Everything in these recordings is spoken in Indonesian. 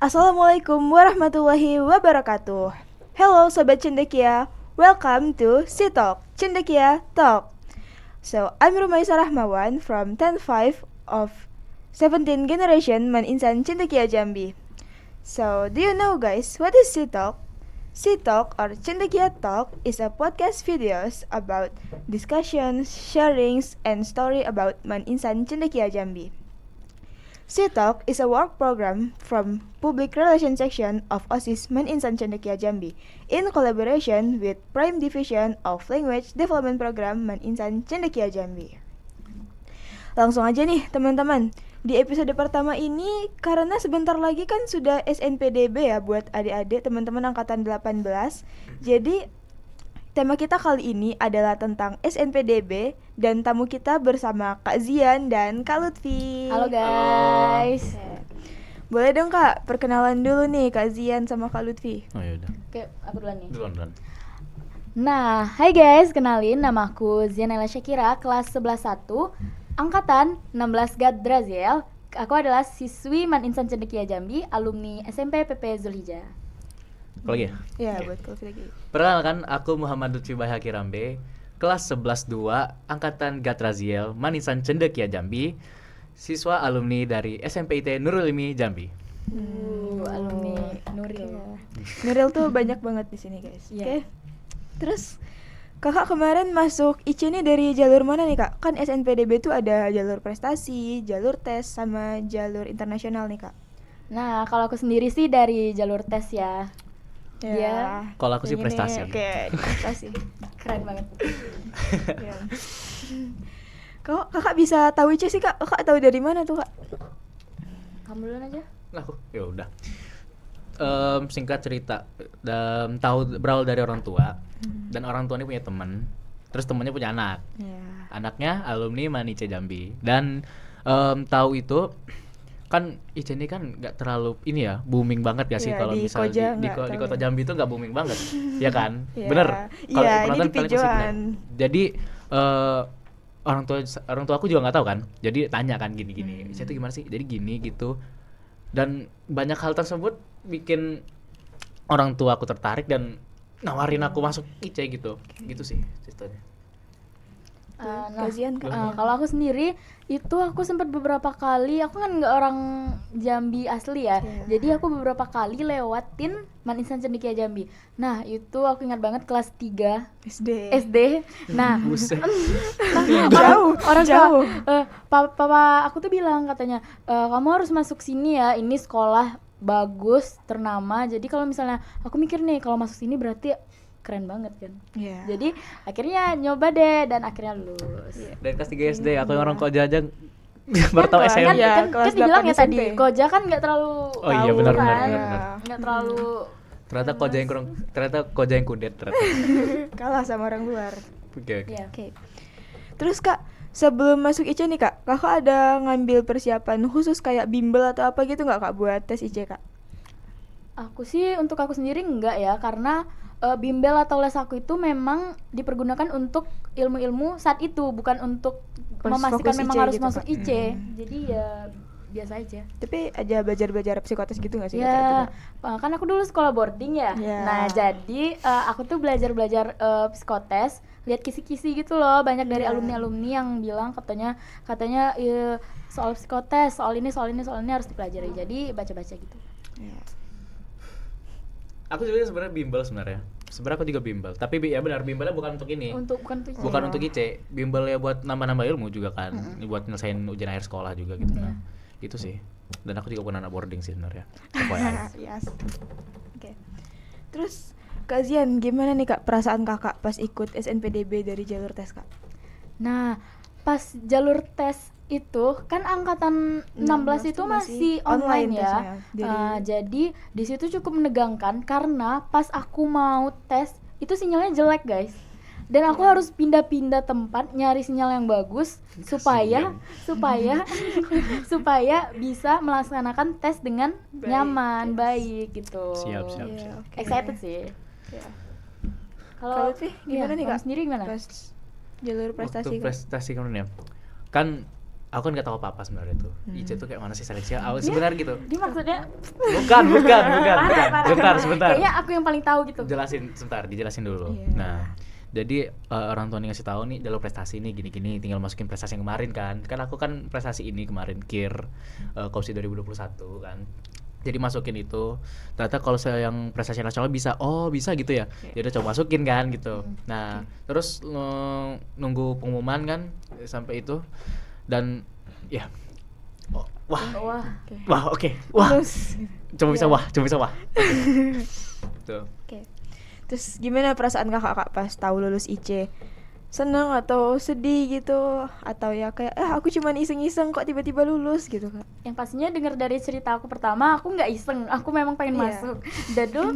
Assalamualaikum warahmatullahi wabarakatuh. Hello Sobat Cendekia, welcome to Sitalk, Cendekia Talk. So, I'm Rumaisa Rahmawan from 10-5 of 17th generation Man Insan Cendekia Jambi. So, do you know guys, what is Sitalk? Sitalk or Cendekia Talk is a podcast videos about discussions, sharings, and story about Man Insan Cendekia Jambi. Sitalk is a work program from Public Relations Section of OSIS Man Insan Cendekia Jambi in collaboration with Prime Division of Language Development Program Man Insan Cendekia Jambi. Langsung aja nih teman-teman, di episode pertama ini karena sebentar lagi kan sudah SNPDB ya buat adik-adik teman-teman angkatan 18. Jadi tema kita kali ini adalah tentang SNPDB dan tamu kita bersama Kak Zian dan Kak Lutfi. Halo guys. Boleh dong Kak, perkenalan dulu nih Kak Zian sama Kak Lutfi. Oh ya udah. Oke, aku duluan nih. Duluan. Nah, hai guys, kenalin namaku Zianela Syakira, kelas 11-1, angkatan 16 Gadraziel. Aku adalah siswi Man Insan Cendekia Jambi, alumni SMP PP Zulhijjah. Kalau lagi ya? Iya, Oke. buat Kak Lutfi lagi. Perkenalkan, aku Muhammad Lutfi Bahakirambe, kelas 11-2, angkatan Gatraziel, Manisan Cendekia Jambi, siswa alumni dari SMPIT Nurul Ilmi Jambi. Alumni Nuril. Nuril tuh banyak banget di sini guys. Iya. Oke. Terus Kakak kemarin masuk IC ini dari jalur mana nih Kak? Kan SNPDB tuh ada jalur prestasi, jalur tes, sama jalur internasional nih Kak. Nah, kalau aku sendiri sih dari jalur tes ya. Dia Kalau aku sih yang ini, prestasi. Oke, prestasi. keren banget. Iya. Kok Kakak bisa tahu IC sih Kak? Kakak tahu dari mana tuh Kak? Kamu duluan aja. Aku, ya udah. Singkat cerita, tahu berawal dari orang tua, dan orang tua ini punya teman, terus temannya punya anak. Iya. Anaknya alumni Manice Jambi, dan tahu itu kan IC ini kan nggak terlalu ini ya booming banget ya sih Iya, kalau di misalnya Koja di nggak di terlalu. kota Jambi itu nggak booming banget ya kan. Iya. Bener kalau Iya, ini penonton di paling pasti bener. Pijuan. Jadi orang tua aku juga nggak tahu kan, jadi tanya kan gini IC itu gimana sih, jadi gini gitu, dan banyak hal tersebut bikin orang tua aku tertarik dan nawarin aku masuk IC gitu sih ceritanya. Nah, Kak Zian, Kak. kalau aku sendiri itu aku sempat beberapa kali, aku kan nggak orang Jambi asli ya, Iya. jadi aku beberapa kali lewatin Man Insan Cendekia Jambi. Nah itu aku ingat banget kelas 3 SD. Nah Buset. orang jauh. papa aku tuh bilang katanya, kamu harus masuk sini ya, ini sekolah bagus ternama, jadi kalau misalnya aku mikir nih kalau masuk sini berarti keren banget kan. Iya. Jadi akhirnya nyoba deh dan akhirnya lulus. Dari kelas 3 SD aku yang orang Koja aja baru tahu Kelas- SMP. Kan, Iya, kan, kelas kan dibilang 8 ya tadi, SMP. Koja kan nggak terlalu Oh iya, tahu benar, kan, benar. nggak terlalu. Ternyata Koja yang kudet ternyata. Kalah sama orang luar. Oke. Iya. Oke. Terus Kak, sebelum masuk IC nih Kak, Kakak ada ngambil persiapan khusus kayak bimbel atau apa gitu nggak Kak buat tes IC Kak? Aku sih untuk aku sendiri enggak ya, karena bimbel atau les aku itu memang dipergunakan untuk ilmu-ilmu saat itu, bukan untuk memastikan fokus memang IC harus gitu, masuk Kak. IC. Jadi ya biasa aja. Tapi aja belajar psikotes gitu nggak sih Kak? Ya, kan aku dulu sekolah boarding ya. Ya. Nah, jadi aku tuh belajar psikotes, lihat kisi-kisi gitu loh, banyak dari Ya. alumni-alumni yang bilang katanya soal psikotes, soal ini harus dipelajari. Jadi baca-baca gitu. Iya. Aku juga sebenarnya bimbel sebenarnya. Sebenarnya aku juga bimbel, tapi ya benar bimbelnya bukan untuk ini. Bukan untuk Bukan untuk IC, bimbel ya buat nambah-nambah ilmu juga kan. Buat nyelesain ujian akhir sekolah juga gitu. Nah, itu sih. Dan aku juga pernah anak boarding sih sebenarnya. FYI. Yes. Oke. Terus Kak Zian, gimana nih Kak perasaan Kakak pas ikut SNPDB dari jalur tes Kak? Nah, pas jalur tes itu kan angkatan 16 itu masih online ya. tesnya. Jadi di situ cukup menegangkan karena pas aku mau tes itu sinyalnya jelek, guys. Dan aku harus pindah-pindah tempat nyari sinyal yang bagus supaya bisa melaksanakan tes dengan Baik, nyaman, yes. baik gitu. Siap. Iya, oke. Excited sih. Iya. Kalau Lutfi, gimana nih kamu Kak? sendiri gimana? Pas jalur prestasi Waktu Kak? prestasi kemarin ya. Kan aku kan nggak tahu apa-apa sebenarnya tuh. IC tuh kayak mana sih seleksi sebenarnya gitu. Dia maksudnya Bukan. parah. Bentar, sebentar. Kayaknya aku yang paling tahu gitu. Dijelasin dulu. Iya. Nah, jadi orang tua nih ngasih tahu nih jalur prestasi nih gini-gini, tinggal masukin prestasi yang kemarin kan. Kan aku kan prestasi ini kemarin KIR Kopsi 2021 kan. Jadi masukin itu, ternyata kalau saya yang prestasi nasional bisa gitu ya. Jadi coba masukin kan gitu. Nah, terus nunggu pengumuman kan sampai itu dan ya oke. Lulus. Coba bisa wah. Tuh. Oke. Terus gimana perasaan kakak pas tahu lulus IC? Seneng atau sedih gitu? Atau ya kayak aku cuman iseng-iseng kok tiba-tiba lulus gitu Kak? Yang pastinya dengar dari cerita aku pertama, aku nggak iseng, aku memang pengen Iya. masuk. Dan tuh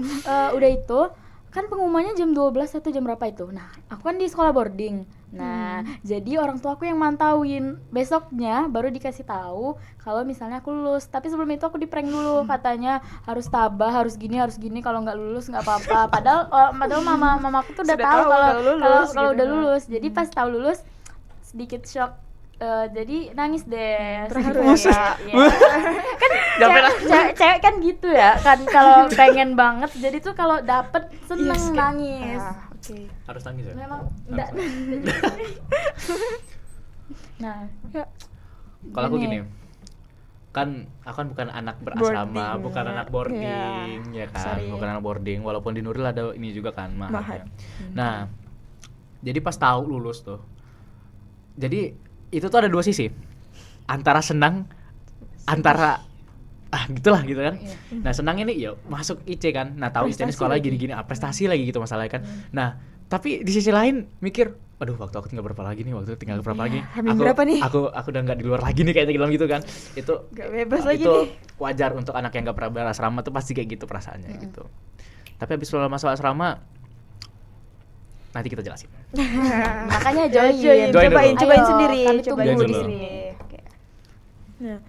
udah itu kan pengumumannya jam 12 atau jam berapa itu. Nah, aku kan di sekolah boarding. Nah, jadi orang tua aku yang mantauin. Besoknya baru dikasih tahu kalau misalnya aku lulus. Tapi sebelum itu aku di-prank dulu, katanya harus tabah, harus gini, kalau nggak lulus nggak apa-apa. Padahal mama aku tuh udah Sudah tahu tahu kalau udah lulus kalau gitu udah kan. lulus. Jadi pas tahu lulus sedikit shock. Jadi nangis deh. Terharu sedikit. ya? Iya. Kan cewek kan gitu ya kan, kalau pengen banget jadi tuh kalau dapet seneng Yes, kayak, nangis. Oke. Harus nangis ya? Memang enggak. Nah, Kalau aku Gini. gini, kan aku kan bukan anak berasrama, Boarding. bukan anak boarding, ya kan, Sorry. bukan anak boarding. Walaupun di Nuril ada ini juga kan, Mahat. Mahat. Ya. Nah, jadi pas tahu lulus tuh, jadi itu tuh ada dua sisi, antara senang, antara gitulah gitu kan. Nah senangnya nih ya masuk IC kan, nah tahu IC ini Prestasi sekolah lagi. gini-gini, prestasi lagi gitu masalahnya kan. Nah tapi di sisi lain mikir, aduh waktu aku tinggal berapa lagi nih, Hamil berapa nih? Aku udah nggak di luar lagi nih kayaknya gitu kan. Itu Nggak bebas lagi itu nih. wajar untuk anak yang nggak pernah berasrama tuh pasti kayak gitu perasaannya gitu. Tapi habis lulus masuk asrama nanti kita jelasin. makanya Join join. Join cobain Ayo, sendiri, kami cobain tunggu di di dulu. sini. Oke. Nah,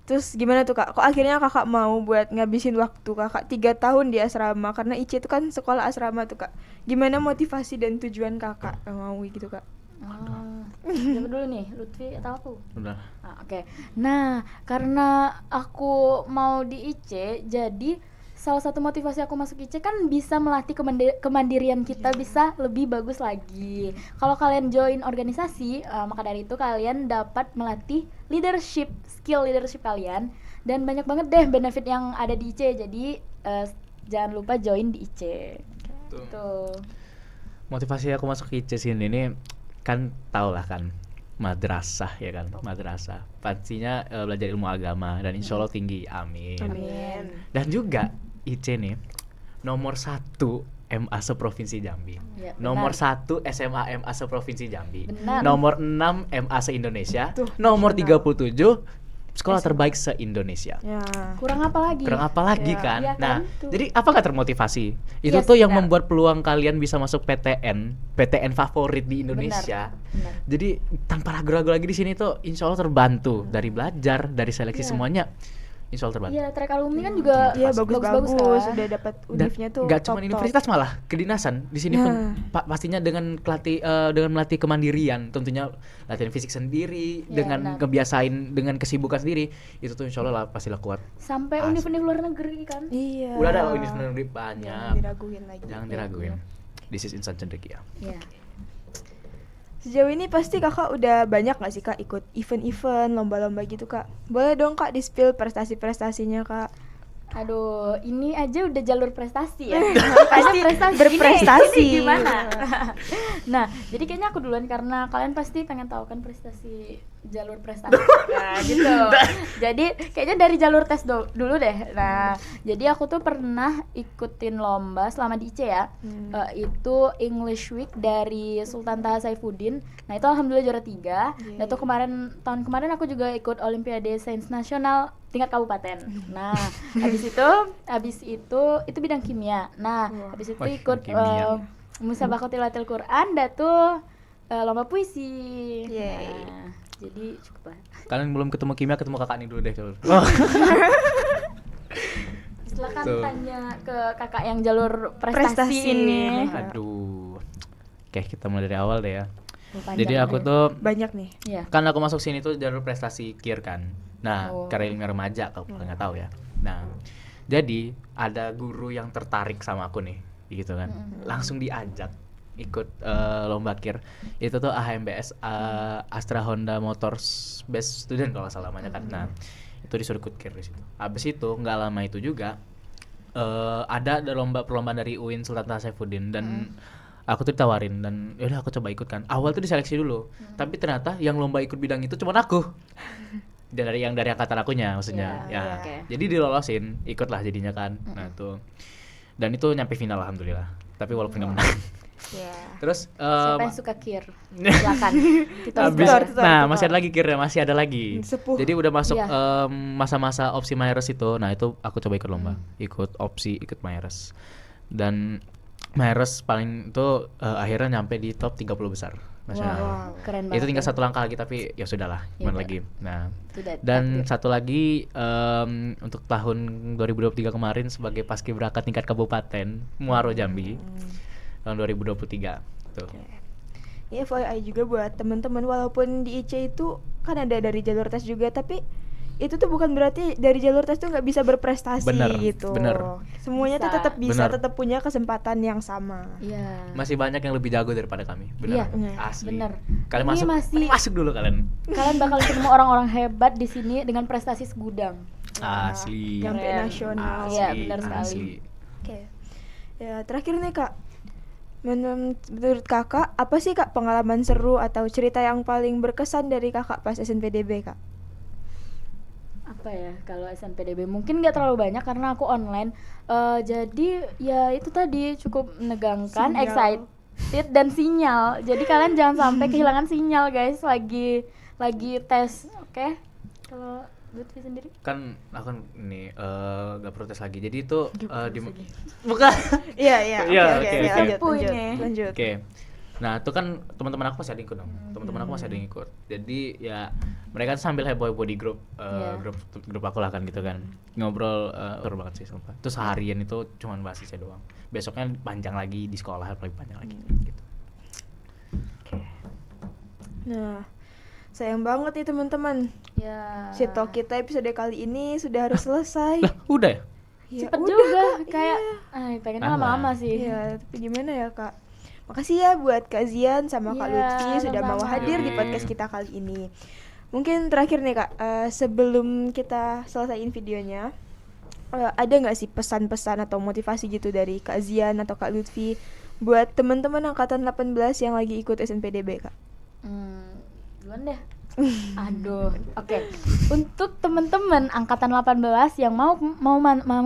terus gimana tuh Kak? Kok akhirnya Kakak mau buat ngabisin waktu Kakak 3 tahun di asrama? Karena IC itu kan sekolah asrama tuh Kak. Gimana motivasi dan tujuan Kakak mau gitu Kak? Siapa dulu nih, Lutfi atau aku? Udah. Oke. Nah, karena aku mau di IC, jadi salah satu motivasi aku masuk IC kan bisa melatih kemandirian kita bisa lebih bagus lagi. Kalau kalian join organisasi, maka dari itu kalian dapat melatih skill leadership kalian, dan banyak banget deh benefit yang ada di IC. Jadi jangan lupa join di IC. Tuh. Motivasi aku masuk IC sini ini kan tau lah kan, madrasah ya kan, madrasah pastinya belajar ilmu agama dan insya Allah tinggi, amin. Amin. Dan juga IC nih nomor 1 MA seprovinsi Jambi, Ya, nomor benar. 1 SMA MA seprovinsi Jambi, Benar. nomor 6 MA se-Indonesia, Tuh, nomor nasional. 37 sekolah terbaik se-Indonesia. Ya. Kurang apa lagi? Kurang apa lagi Ya, kan? iya Nah, kan? Tuh. jadi apa nggak termotivasi? Itu Yes, tuh yang benar. membuat peluang kalian bisa masuk PTN favorit di Indonesia. Benar. Jadi tanpa ragu-ragu lagi di sini tuh insya Allah terbantu dari belajar, dari seleksi Iya. semuanya. Insya Allah terbantu. Iya, track alumni kan juga Iya bagus-bagus bagus-bagus, kan? udah dapat Dan univnya tuh nggak cuma top-top. universitas malah kedinasan di sini Ya. pun pastinya dengan melatih kemandirian, tentunya latihan fisik sendiri, Ya, dengan benar. kebiasain dengan kesibukan sendiri, itu tuh insya Allah lah pastilah kuat. Sampai Asli. univ-univ luar negeri kan? Iya. Udah ada universitas Jangan banyak, diraguin lagi. jangan diraguin. This is Insan Cendekia. Iya. Sejauh ini pasti kakak udah banyak gak sih kak ikut event-event, lomba-lomba gitu kak? Boleh dong kak di-spill prestasi-prestasinya kak? Aduh, ini aja udah jalur prestasi ya. Pasti berprestasi. Ini gimana? Nah, jadi kayaknya aku duluan karena kalian pasti pengen tahu kan prestasi jalur prestasi. Nah, gitu. Jadi kayaknya dari jalur tes dulu deh. Nah, jadi aku tuh pernah ikutin lomba selama di IC ya. Itu English Week dari Sultan Taha Saifuddin. Nah, itu alhamdulillah juara 3. Nah, itu tahun kemarin aku juga ikut Olimpiade Sains Nasional tingkat kabupaten. Nah, habis itu bidang kimia. Nah, habis itu Wah, ikut kimia. Musabaqah Tilawatil Quran, dan tuh lomba puisi. Yeay. Nah, jadi cukup lah. Kalian belum ketemu kimia, ketemu kakak nih dulu deh. Silakan Tuh. tanya ke kakak yang jalur Prestasi prestasi ini. nih. Aduh. Oke, kita mulai dari awal deh ya. Panjang Jadi aku deh. tuh Banyak nih. Iya. kan aku masuk sini tuh jalur prestasi KIR kan. Nah, Oh. karya ilmiah remaja kalau kalian nggak tahu ya. Nah, jadi ada guru yang tertarik sama aku nih, gitu kan. Langsung diajak ikut lomba KIR. Itu tuh AHMBS, Astra Honda Motors Best Student kalau nggak salah namanya kan. Nah, itu disuruh ikut KIR di situ. Habis itu nggak lama itu juga ada perlombaan dari UIN Sultan Saifuddin dan aku tuh ditawarin dan yaudah aku coba ikut kan. Awal tuh diseleksi dulu, tapi ternyata yang lomba ikut bidang itu cuma aku. Dan dari angkatan akunya maksudnya. Iya, Ya. oke. Jadi dilolosin, ikutlah jadinya kan. Nah, tuh. Dan itu nyampe final alhamdulillah. Tapi walaupun nggak menang. Ya. Terus Siapa yang suka KIR? Silakan. Kita habis, Tutor. nah masih ada lagi kira masih ada lagi. Sepuh. Jadi udah masuk Iya. masa-masa opsi Mayres itu. Nah itu aku coba ikut lomba, ikut opsi, ikut Mayres. Dan Mayres paling itu akhirnya nyampe di top 30 besar nasional. Wow, keren banget. Itu tinggal ya. satu langkah lagi tapi ya sudahlah, gimana Iya. lagi. Nah, Itu udah dan takdir. satu lagi untuk tahun 2023 kemarin sebagai paskibraka tingkat kabupaten Muaro Jambi tahun 2023 tuh. Ya FYI juga buat teman-teman, walaupun di IC itu kan ada dari jalur tes juga, tapi itu tuh bukan berarti dari jalur tes tuh nggak bisa berprestasi Bener, gitu. bener. Semuanya tuh Bisa. tetap bisa, Bener. tetap punya kesempatan yang sama. Iya. Masih banyak yang lebih jago daripada kami. Bener. Iya, Asli. bener. Kalian Ini masuk dulu kalian. Kalian bakal ketemu orang-orang hebat di sini dengan prestasi segudang. Asli. Sampai Keren. nasional. Iya, bener sekali. Asli. Oke. Ya, terakhir nih Kak. Menurut Kakak, apa sih Kak pengalaman seru atau cerita yang paling berkesan dari Kakak pas SNPDB, Kak? Apa ya, kalau SNPDB mungkin nggak terlalu banyak karena aku online. Jadi ya itu tadi cukup menegangkan, Sinyal. excited dan sinyal. Jadi kalian jangan sampai kehilangan sinyal guys lagi tes, oke? Kalau Lutfi sendiri? Kan aku ini gak protes lagi. Jadi itu Gak di protes lagi. bukan. Iya, Iya, oke, oke. lanjut, Sepuh lanjut, ini. lanjut. Oke. Nah, itu kan teman-teman aku masih ada yang ikut dong. Teman-teman aku masih ada yang ikut. Jadi ya mereka tuh sambil heboh-heboh di grup Iya. grup aku lah kan gitu kan. Ngobrol seru banget sih sumpah. Itu seharian itu cuman bahas IC doang. Besoknya panjang lagi di sekolah lebih panjang lagi gitu. Nah, sayang banget nih teman-teman. Ya. Sitok kita episode kali ini sudah harus selesai. Lah, udah ya? Ya, Cepet udah, juga Kak, kayak iya. pengennya Alah. lama-lama sih. Iya, tapi gimana ya Kak? Makasih ya buat Kak Zian sama Kak Iya, Lutfi sudah mau sama-sama. hadir di Yoi. podcast kita kali ini. Mungkin terakhir nih Kak, sebelum kita selesaiin videonya, ada nggak sih pesan-pesan atau motivasi gitu dari Kak Zian atau Kak Lutfi buat teman-teman angkatan 18 yang lagi ikut SNPDB, Kak? Duluan deh. Aduh, oke. Untuk teman-teman angkatan 18 yang mau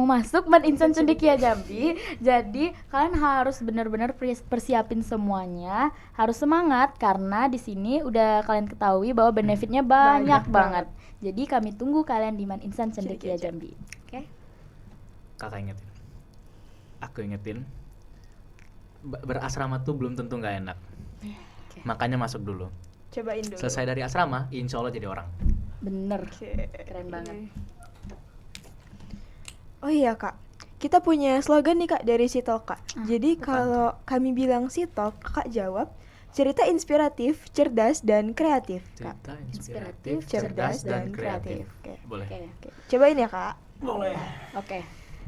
masuk Insan Cendekia Jambi, jadi kalian harus benar-benar persiapin semuanya, harus semangat karena di sini udah kalian ketahui bahwa benefitnya banyak Banyak banget. Jadi kami tunggu kalian di Insan Cendekia Cendekia Jambi. Oke? Kakak ingetin. Aku ingetin. Berasrama tuh belum tentu nggak enak. Oke. Makanya masuk dulu. Cobain dulu. Selesai dari asrama, insya Allah jadi orang. Bener. Oke. Keren banget. Oh iya Kak, kita punya slogan nih Kak dari Sitok Kak. Jadi kalau kami bilang Sitok, Kakak jawab cerita inspiratif, cerdas dan kreatif Kak. Cerita Inspiratif, Cerdas dan kreatif. Oke. Boleh. Oke. Cobain ya Kak. Oke.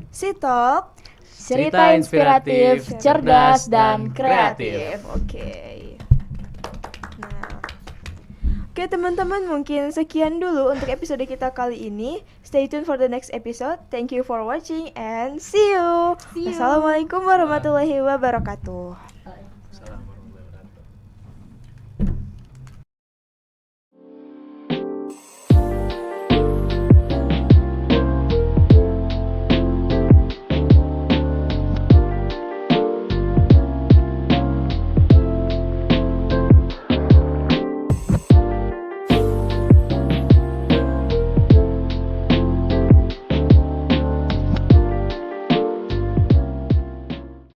Sitok, Cerita inspiratif, cerdas dan kreatif. Oke. Nah, oke teman-teman, mungkin sekian dulu untuk episode kita kali ini. Stay tuned for the next episode. Thank you for watching and see you. See you. Assalamualaikum warahmatullahi wabarakatuh.